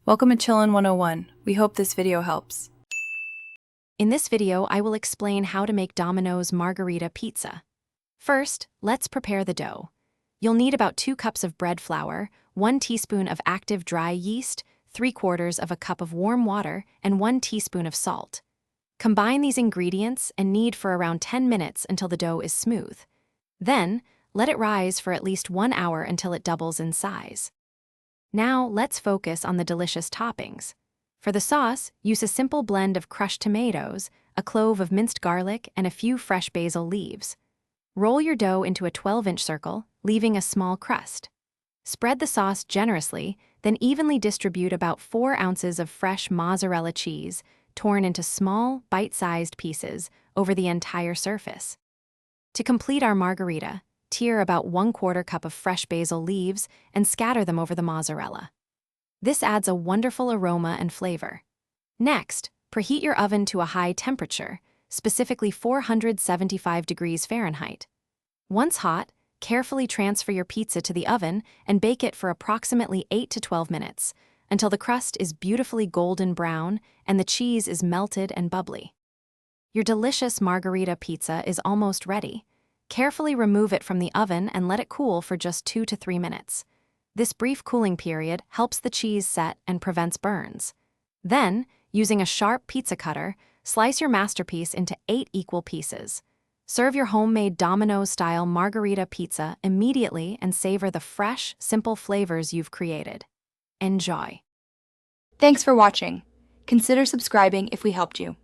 Welcome to Chillin' 101. We hope this video helps. In this video, I will explain how to make Domino's Margherita pizza. First, let's prepare the dough. You'll need about 2 cups of bread flour, 1 teaspoon of active dry yeast, 3/4 of a cup of warm water, and 1 teaspoon of salt. Combine these ingredients and knead for around 10 minutes until the dough is smooth. Then, let it rise for at least 1 hour until it doubles in size. Now, let's focus on the delicious toppings. For the sauce, use a simple blend of crushed tomatoes, a clove of minced garlic, and a few fresh basil leaves. Roll your dough into a 12-inch circle, leaving a small crust. Spread the sauce generously, then evenly distribute about 4 ounces of fresh mozzarella cheese, torn into small, bite-sized pieces, over the entire surface. To complete our margherita, tear about 1/4 cup of fresh basil leaves and scatter them over the mozzarella. This adds a wonderful aroma and flavor. Next, preheat your oven to a high temperature, specifically 475 degrees Fahrenheit. Once hot, carefully transfer your pizza to the oven and bake it for approximately 8 to 12 minutes, until the crust is beautifully golden brown and the cheese is melted and bubbly. Your delicious margherita pizza is almost ready. Carefully remove it from the oven and let it cool for just 2 to 3 minutes. This brief cooling period helps the cheese set and prevents burns. Then, using a sharp pizza cutter, slice your masterpiece into 8 equal pieces. Serve your homemade Domino-style margherita pizza immediately and savor the fresh, simple flavors you've created. Enjoy. Thanks for watching. Consider subscribing if we helped you.